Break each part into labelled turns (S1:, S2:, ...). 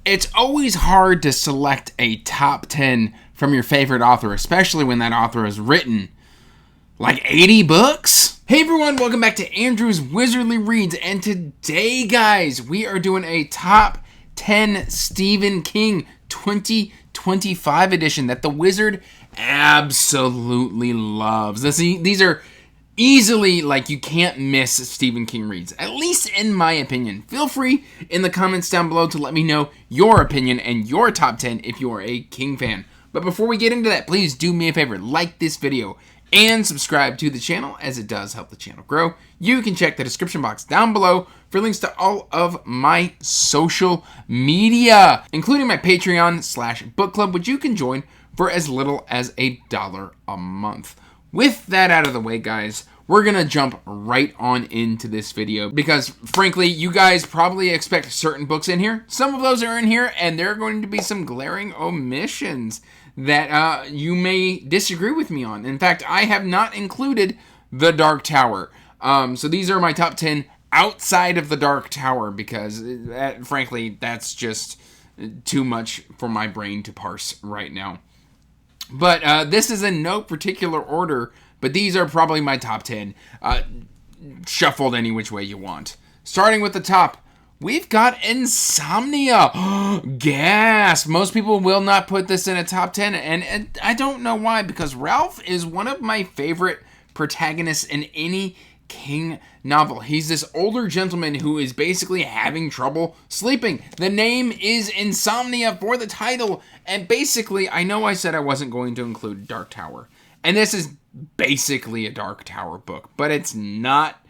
S1: It's always hard to select a top 10 from your favorite author, especially when that author has written like 80 books. Hey everyone, welcome back to Andrew's Wizardly Reads, and today, guys, we are doing a top 10 Stephen King 2025 edition that the Wizard absolutely loves. These are easily, like, you can't miss Stephen King reads, at least in my opinion. Feel free in the comments down below to let me know your opinion and your top 10 if you are a King fan. But before we get into that, please do me a favor, like this video and subscribe to the channel, as it does help the channel grow. You can check the description box down below for links to all of my social media, including my Patreon/book club, which you can join for as little as $1 a month. With that out of the way, guys, we're gonna jump right on into this video because, frankly, you guys probably expect certain books in here. Some of those are in here, and there are going to be some glaring omissions that you may disagree with me on. In fact, I have not included The Dark Tower. So these are my top 10 outside of The Dark Tower because, frankly, that's just too much for my brain to parse right now. But this is in no particular order, but these are probably my top 10, shuffled any which way you want. Starting with the top, we've got Insomnia. Gasp! Most people will not put this in a top 10, and I don't know why, because Ralph is one of my favorite protagonists in any King novel. He's this older gentleman who is basically having trouble sleeping. The name is Insomnia for the title, and basically, I know I said I wasn't going to include Dark Tower, and this is basically a Dark Tower book, but it's not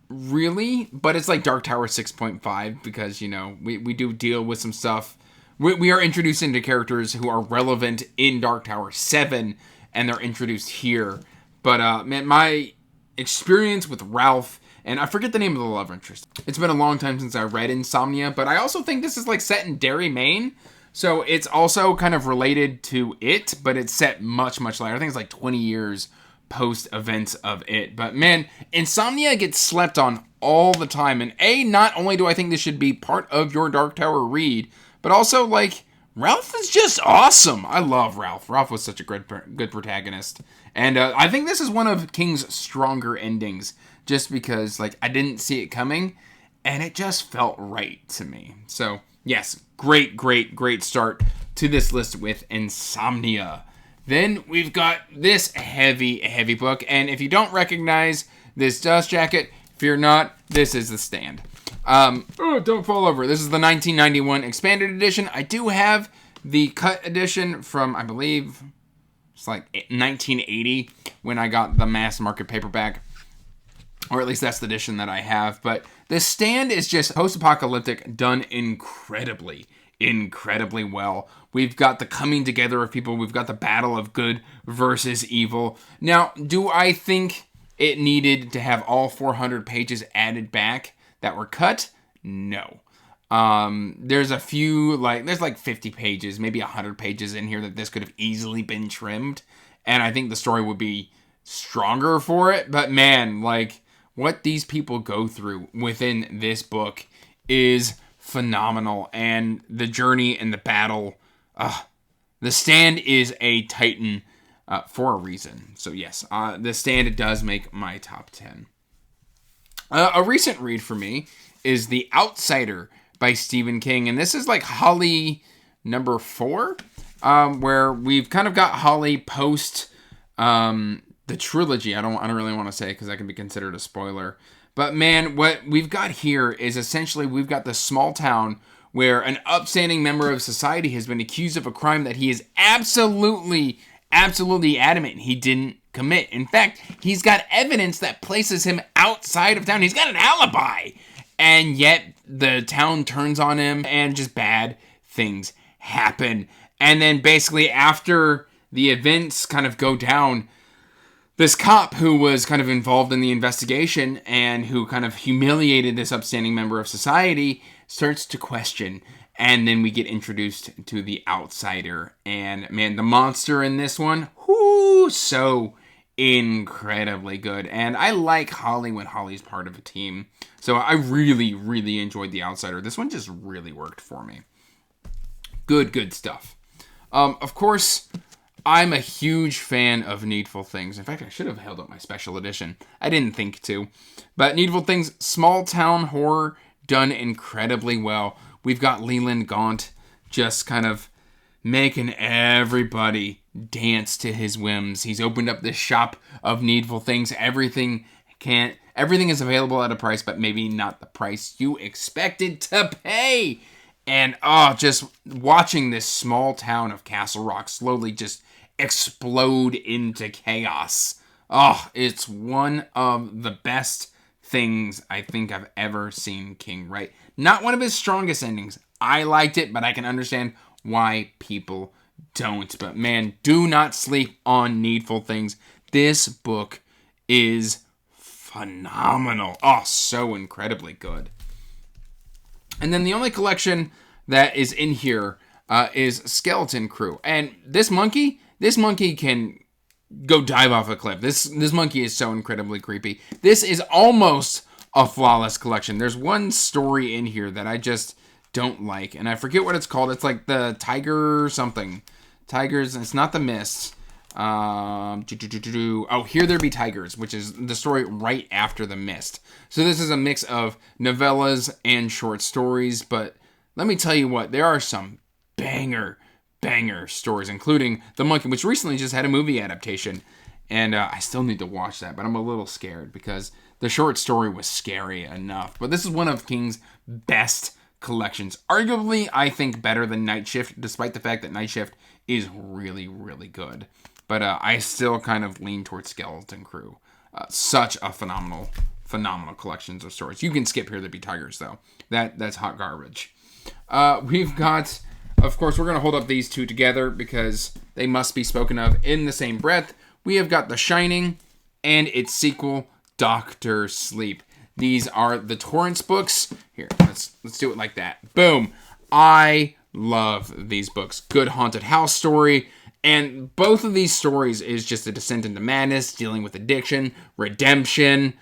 S1: really, but it's like Dark Tower 6.5 because, you know, we do deal with some stuff. We are introducing to characters who are relevant in Dark Tower 7, and they're introduced here. But, man, my experience with Ralph, and I forget the name of the love interest. It's been a long time since I read Insomnia, but I also think this is like set in Derry, Maine. So it's also kind of related to it, but it's set much, much later. I think it's like 20 years post events of it. But man, Insomnia gets slept on all the time. And not only do I think this should be part of your Dark Tower read, but also, like, Ralph is just awesome. I love Ralph. Ralph was such a good protagonist. And I think this is one of King's stronger endings, just because, like, I didn't see it coming, and it just felt right to me. So, yes, great start to this list with Insomnia. Then we've got this heavy book, and if you don't recognize this dust jacket, fear not, this is The Stand. Don't fall over. This is the 1991 expanded edition. I do have the cut edition from, I believe, it's like 1980 when I got the mass market paperback, or at least that's the edition that I have. But The Stand is just post-apocalyptic, done incredibly well. We've got the coming together of people. We've got the battle of good versus evil. Now, do I think it needed to have all 400 pages added back that were cut? No. There's a few, there's like 50 pages, maybe 100 pages in here that this could have easily been trimmed, and I think the story would be stronger for it. But man, like, what these people go through within this book is phenomenal, and the journey and the battle, The Stand is a titan for a reason. So yes, The Stand does make my top 10. A recent read for me is The Outsider by Stephen King, and this is like Holly number 4, where we've kind of got Holly post the trilogy. I don't really want to say because that can be considered a spoiler. But man, what we've got here is essentially we've got this small town where an upstanding member of society has been accused of a crime that he is absolutely adamant he didn't commit. In fact, he's got evidence that places him outside of town. He's got an alibi. And yet the town turns on him and just bad things happen. And then basically after the events kind of go down, this cop who was kind of involved in the investigation and who kind of humiliated this upstanding member of society starts to question. And then we get introduced to the outsider. And man, the monster in this one, so incredibly good. And I like Holly when Holly's part of a team. So I really enjoyed The Outsider. This one just really worked for me. Good stuff. Of course, I'm a huge fan of Needful Things. In fact, I should have held up my special edition. I didn't think to. But Needful Things, small town horror, done incredibly well. We've got Leland Gaunt just kind of making everybody dance to his whims. He's opened up this shop of Needful Things. Everything is available at a price, but maybe not the price you expected to pay. And just watching this small town of Castle Rock slowly just explode into chaos. It's one of the best things I think I've ever seen King write. Not one of his strongest endings. I liked it, but I can understand why people don't. But man, do not sleep on Needful Things. This book is phenomenal. So incredibly good. And then the only collection that is in here is Skeleton Crew. And this monkey can go dive off a cliff. This monkey is so incredibly creepy. This is almost a flawless collection. There's one story in here that I just don't like, and I forget what it's called. It's like the Tiger something. Tigers, it's not the Mist. Here There Be Tigers, which is the story right after The Mist. So this is a mix of novellas and short stories, but let me tell you what, there are some banger stories, including The Monkey, which recently just had a movie adaptation, and I still need to watch that, but I'm a little scared because the short story was scary enough. But this is one of King's best collections. Arguably, I think better than Night Shift, despite the fact that Night Shift is really, really good. But I still kind of lean towards Skeleton Crew. Such a phenomenal collections of stories. You can skip Here There Be Tigers, though. That's hot garbage. We've got, of course, we're going to hold up these two together because they must be spoken of in the same breath. We have got The Shining and its sequel, Doctor Sleep. These are the Torrance books. Here, let's do it like that. Boom. I love these books. Good haunted house story. And both of these stories is just a descent into madness, dealing with addiction, redemption.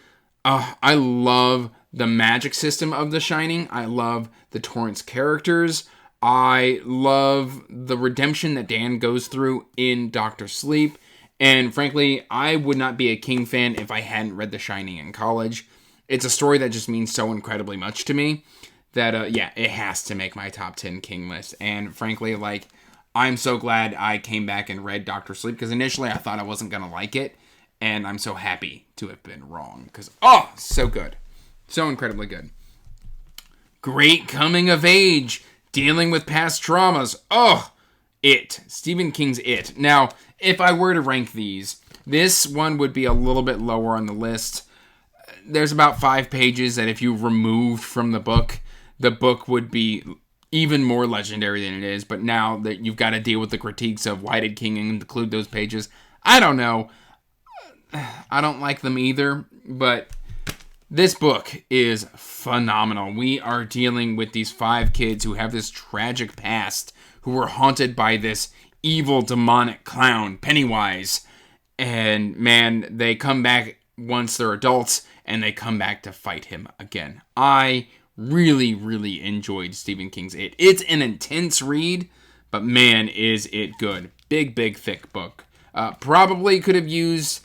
S1: I love the magic system of The Shining. I love the Torrance characters. I love the redemption that Dan goes through in Doctor Sleep. And frankly, I would not be a King fan if I hadn't read The Shining in college. It's a story that just means so incredibly much to me that, it has to make my top 10 King list. And frankly, I'm so glad I came back and read Doctor Sleep, because initially I thought I wasn't going to like it, and I'm so happy to have been wrong, because, so good. So incredibly good. Great coming of age, dealing with past traumas. It. Stephen King's It. Now, if I were to rank these, this one would be a little bit lower on the list. There's about 5 pages that if you removed from the book would be even more legendary than it is, but now that you've got to deal with the critiques of why did King include those pages, I don't know. I don't like them either, but this book is phenomenal. We are dealing with these 5 kids who have this tragic past, who were haunted by this evil demonic clown, Pennywise, and man, they come back once they're adults, and they come back to fight him again. I really, really enjoyed Stephen King's It. It's an intense read, but man, is it good. Big, thick book. Probably could have used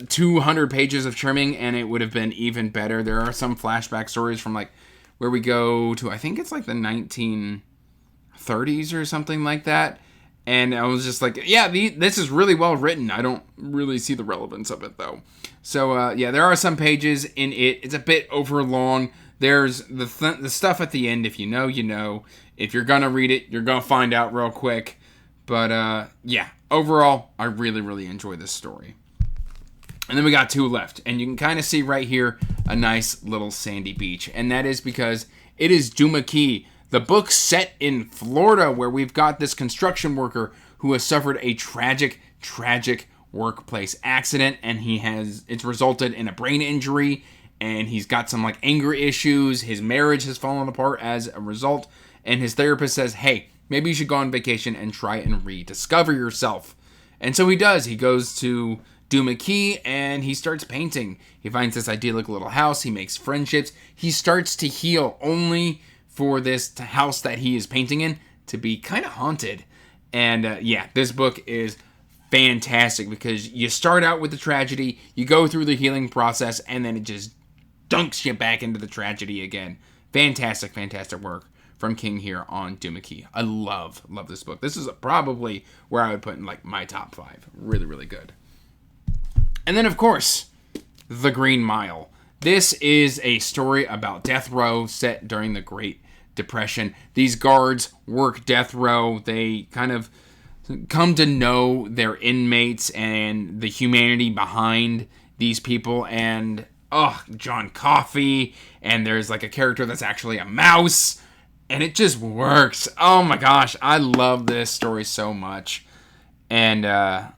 S1: 200 pages of trimming, and it would have been even better. There are some flashback stories from, where we go to, I think it's, the 1930s or something like that. And I was just this is really well written. I don't really see the relevance of it, though. So, there are some pages in it. It's a bit overlong. There's the stuff at the end. If you know, you know. If you're going to read it, you're going to find out real quick. But, overall, I really, really enjoy this story. And then we got 2 left. And you can kind of see right here a nice little sandy beach. And that is because it is Duma Key, the book set in Florida, where we've got this construction worker who has suffered a tragic workplace accident. And it's resulted in a brain injury. And he's got some anger issues. His marriage has fallen apart as a result. And his therapist says, hey, maybe you should go on vacation and try and rediscover yourself. And so he does. He goes to Duma Key and he starts painting. He finds this idyllic little house. He makes friendships. He starts to heal only for this house that he is painting in to be kind of haunted. And yeah, this book is fantastic because you start out with the tragedy, you go through the healing process, and then it just dunks you back into the tragedy again. Fantastic, fantastic work from King here on Duma. I love this book. This is probably where I would put in like my top 5. Really, really good. And then, of course, The Green Mile. This is a story about death row set during the Great Depression. These guards work death row. They kind of come to know their inmates and the humanity behind these people. And, John Coffey. And there's like a character that's actually a mouse. And it just works. Oh my gosh, I love this story so much. And I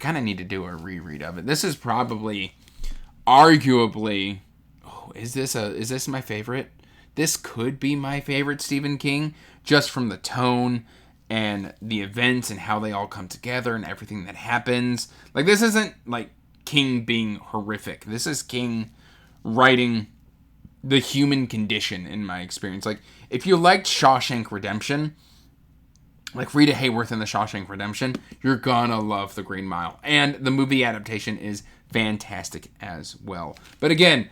S1: kind of need to do a reread of it. This is probably, arguably, is this my favorite? This could be my favorite Stephen King, just from the tone and the events and how they all come together and everything that happens. Like, this isn't like King being horrific. This is King writing the human condition, in my experience. Like, if you liked Shawshank Redemption, like Rita Hayworth in the Shawshank Redemption, you're gonna love The Green Mile. And the movie adaptation is fantastic as well. But again,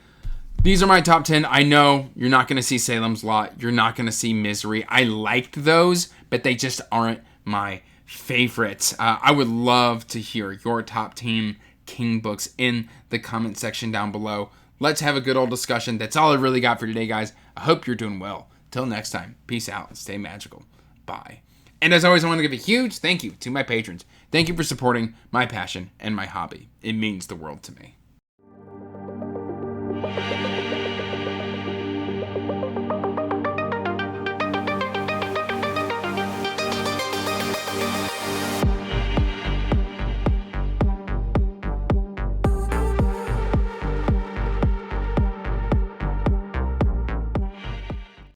S1: these are my top 10. I know you're not gonna see Salem's Lot. You're not gonna see Misery. I liked those, but they just aren't my favorites. I would love to hear your top 10 King books in the comment section down below. Let's have a good old discussion. That's all I really got for today, guys. I hope you're doing well. Till next time, peace out and stay magical. Bye. And as always, I want to give a huge thank you to my patrons. Thank you for supporting my passion and my hobby. It means the world to me.